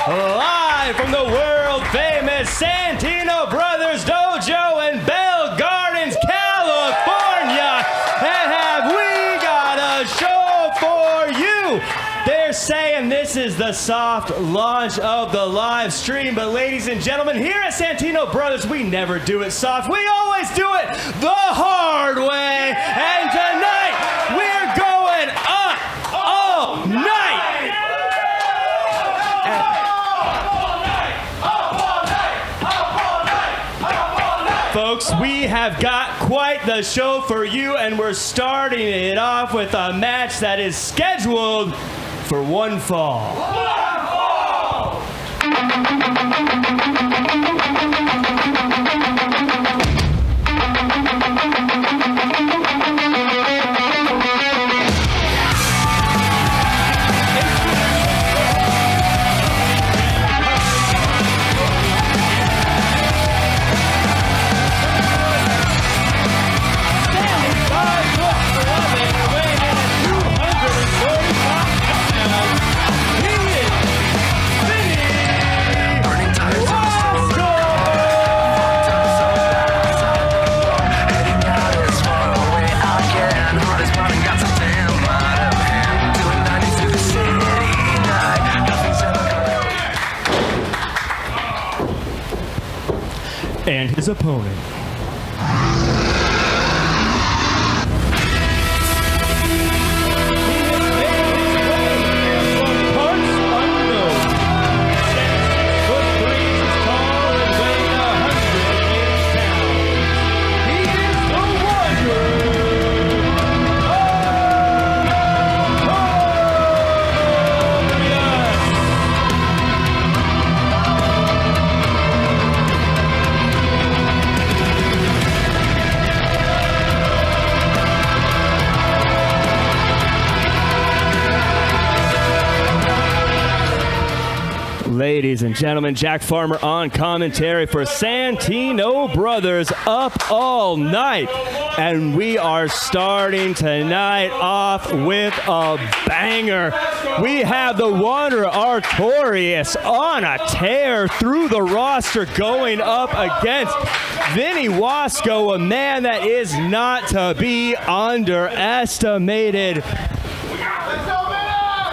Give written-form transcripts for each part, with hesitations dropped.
live from the world-famous Santino Brothers Dojo in Bell Gardens, California. And have we got a show for you? They're saying this is the soft launch of the live stream, but ladies and gentlemen, here at Santino Brothers, we never do it soft. We always do it the hard way. And tonight, we're going up all night. Folks, we have got quite the show for you, and we're starting it off with a match that is scheduled for one fall. And his opponent. Ladies and gentlemen, Jack Farmer on commentary for Santino Brothers up all night. And we are starting tonight off with a banger. We have the Wanderer Artorias on a tear through the roster going up against Vinny Wasco, a man that is not to be underestimated.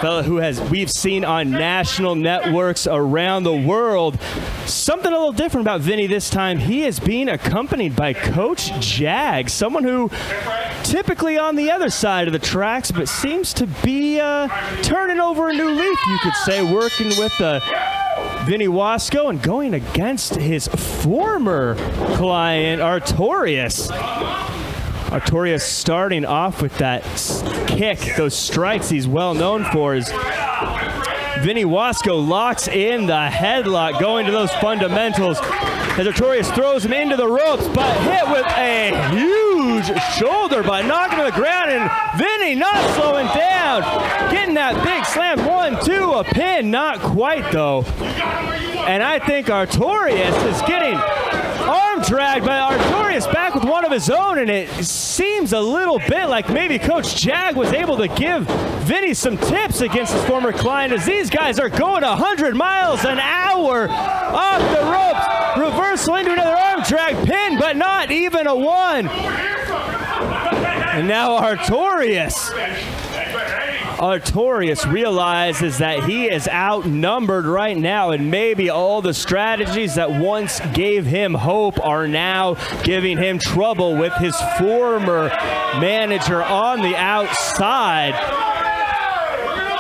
Fella who we've seen on national networks around the world. Something a little different about Vinny this time. He is being accompanied by Coach Jag, someone who typically on the other side of the tracks, but seems to be turning over a new leaf, you could say, working with Vinny Wasco and going against his former client, Artorias. Artorias starting off with that kick, those strikes he's well known for. As Vinny Wasco locks in the headlock, going to those fundamentals as Artorias throws him into the ropes, but hit with a huge shoulder, but knocked him to the ground, and Vinny not slowing down, getting that big slam. 1-2, a pin, not quite though. And I think Artorias is getting arm dragged by Artorias back with one of his own, and it seems a little bit like maybe Coach Jag was able to give Vinny some tips against his former client, as these guys are going 100 miles an hour off the ropes. Reversal into another arm drag, pin, but not even a one. And now Artorias realizes that he is outnumbered right now, and maybe all the strategies that once gave him hope are now giving him trouble with his former manager on the outside.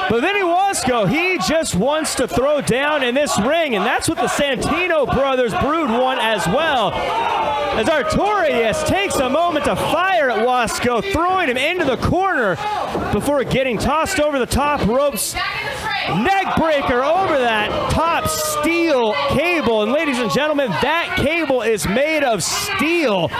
But Vinny Wasco, he just wants to throw down in this ring, and that's what the Santino Brothers Brood want as well. As Artorias takes a moment to fire at Wasco, throwing him into the corner before getting tossed over the top ropes. Neck breaker over that top steel cable. And ladies and gentlemen, that cable is made of steel.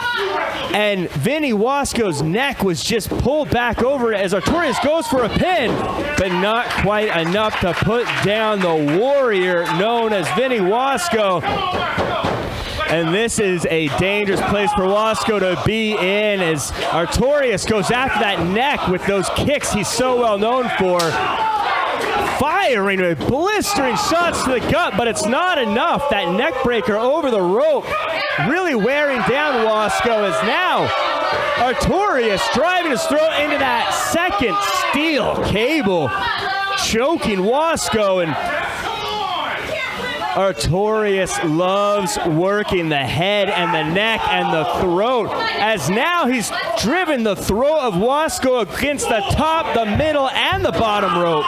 And Vinny Wasco's neck was just pulled back over it as Artorias goes for a pin, but not quite enough to put down the warrior known as Vinny Wasco. And this is a dangerous place for Wasco to be in as Artorias goes after that neck with those kicks he's so well known for. firing with blistering shots to the gut, but it's not enough. That neck breaker over the rope really wearing down Wasco as now Artorias driving his throat into that second steel cable, choking Wasco, and Artorias loves working the head and the neck and the throat, as now he's driven the throat of Wasco against the top, the middle, and the bottom rope.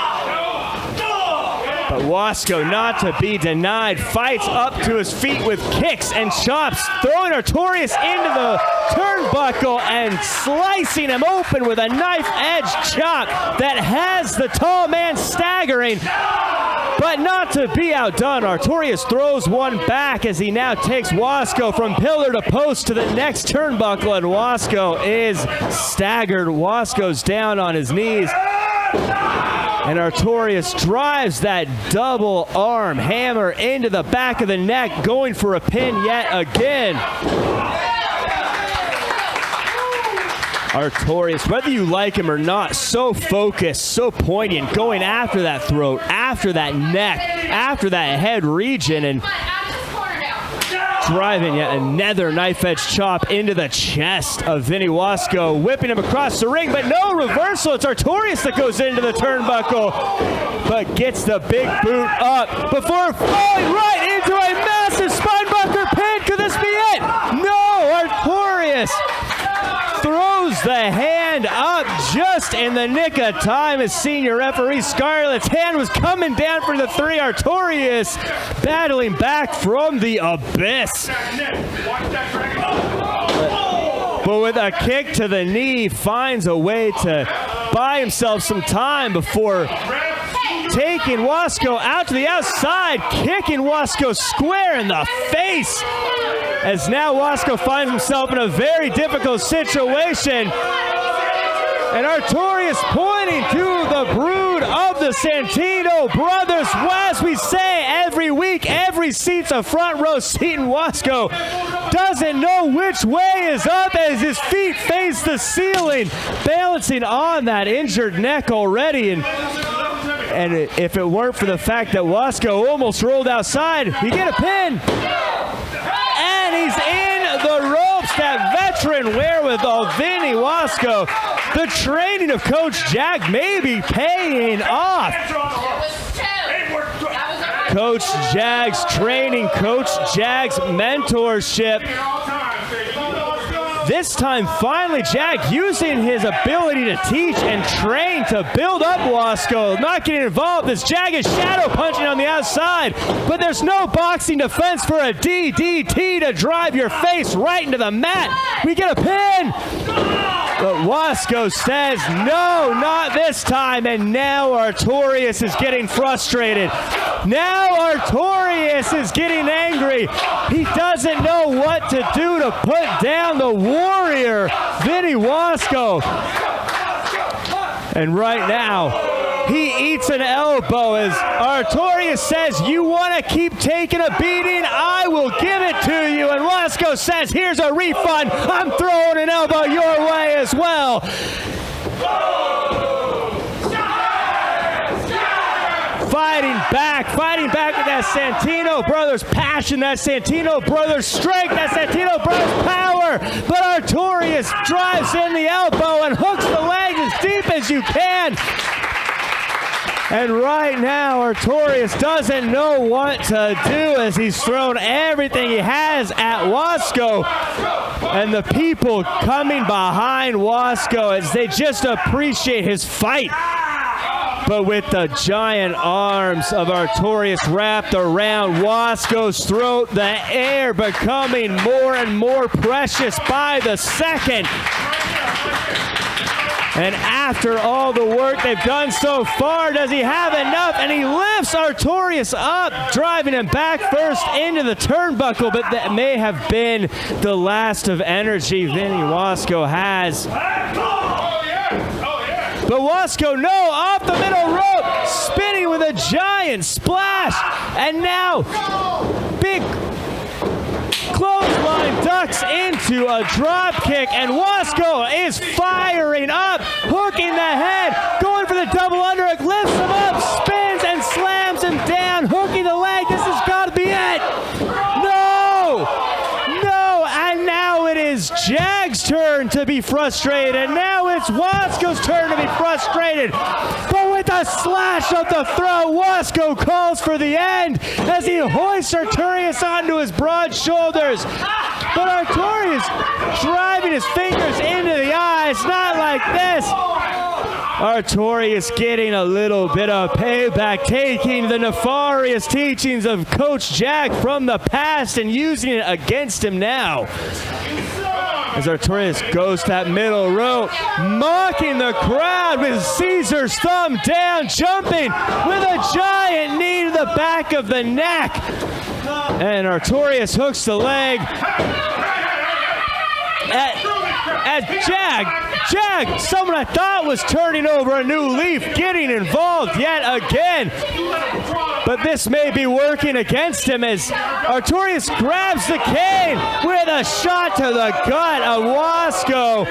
But Wasco, not to be denied, fights up to his feet with kicks and chops, throwing Artorias into the turnbuckle and slicing him open with a knife-edge chop that has the tall man staggering. But not to be outdone, Artorias throws one back as he now takes Wasco from pillar to post to the next turnbuckle, and Wasco is staggered. Wasco's down on his knees. And Artorias drives that double arm hammer into the back of the neck, going for a pin yet again. Artorias, whether you like him or not, so focused, so poignant, going after that throat, after that neck, after that head region, and driving yet another knife-edge chop into the chest of Vinny Wasco, whipping him across the ring, but no reversal. It's Artorias that goes into the turnbuckle, but gets the big boot up before falling right into a massive spinebuster pin. Could this be it? No, Artorias throws the hand up just in the nick of time as senior referee Scarlett's hand was coming down for the three. Artorias battling back from the abyss. But with a kick to the knee, finds a way to buy himself some time before taking Wasco out to the outside, kicking Wasco square in the face. As now Wasco finds himself in a very difficult situation. And Artorias pointing to the brood of the Santino brothers. As we say every week, every seat's a front row seat, and Wasco doesn't know which way is up as his feet face the ceiling, balancing on that injured neck already. And if it weren't for the fact that Wasco almost rolled outside, you get a pin. And he's in the ropes. That veteran wherewithal, Vinny Wasco. The training of Coach Jag may be paying off. Coach Jag's training, Coach Jag's mentorship. This time, finally, Jag using his ability to teach and train to build up Wasco. Not getting involved as Jag is shadow punching on the outside, but there's no boxing defense for a DDT to drive your face right into the mat. We get a pin. But Wasco says, no, not this time. And now Artorias is getting frustrated. Now Artorias is getting angry. He doesn't know what to do to put down the warrior, Vinny Wasco. And right now, he eats an elbow as Artorias says, you want to keep taking a beating? I will give it to you. And Wasco says, here's a refund. I'm throwing an elbow your way as well. Fighting back with that Santino Brothers passion, that Santino Brothers strength, that Santino Brothers power. But Artorias drives in the elbow and hooks the leg as deep as you can. And right now, Artorias doesn't know what to do as he's thrown everything he has at Wasco. And the people coming behind Wasco as they just appreciate his fight. But with the giant arms of Artorias wrapped around Wasco's throat, the air becoming more and more precious by the second. And after all the work they've done so far, does he have enough? And he lifts Artorias up, driving him back first into the turnbuckle, but that may have been the last of energy Vinny Wasco has. But Wasco, no, off the middle rope, spinning with a giant splash. And now, big clothesline ducks into a drop kick, and Wasco is firing up, hooking the head, going for the double underhook, lifts him up, be frustrated, and now it's Wasco's turn to be frustrated. But with a slash of the throat, Wasco calls for the end as he hoists Artorias onto his broad shoulders. But Artorias driving his fingers into the eyes, not like this. Artorias getting a little bit of payback, taking the nefarious teachings of Coach Jag from the past and using it against him now. As Artorias goes to that middle rope, mocking the crowd with Caesar's thumb down, jumping with a giant knee to the back of the neck. And Artorias hooks the leg at Jag, someone I thought was turning over a new leaf, getting involved yet again. But this may be working against him as Artorias grabs the cane with a shot to the gut of Wasco.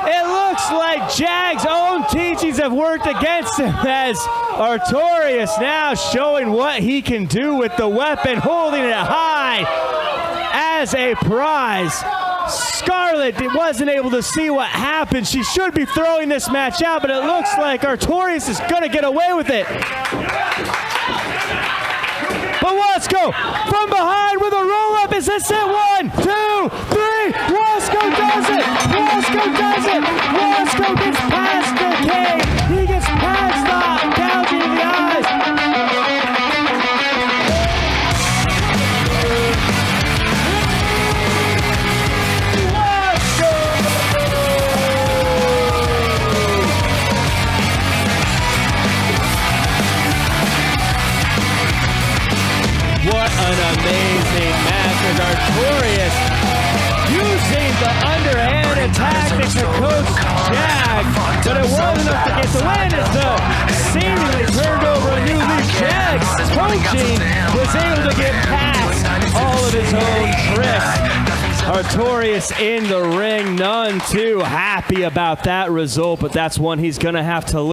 It looks like Jag's own teachings have worked against him as Artorias now showing what he can do with the weapon, holding it high as a prize. Scarlett wasn't able to see what happened. She should be throwing this match out, but it looks like Artorias is going to get away with it. But Wasco from behind with a roll-up. Is this it? 1, 2, 3. Wasco does it. Wasco does it. Wasco gets past the cane. He gets past the gouging in the eyes. What an amazing match as Artorias using the underhanded tactics of Coach Jag, but it wasn't enough to get the win as the seemingly turned over a new leaf. Jag's coaching was able to get past all of his own tricks. Artorias in the ring, none too happy about that result, but that's one he's going to have to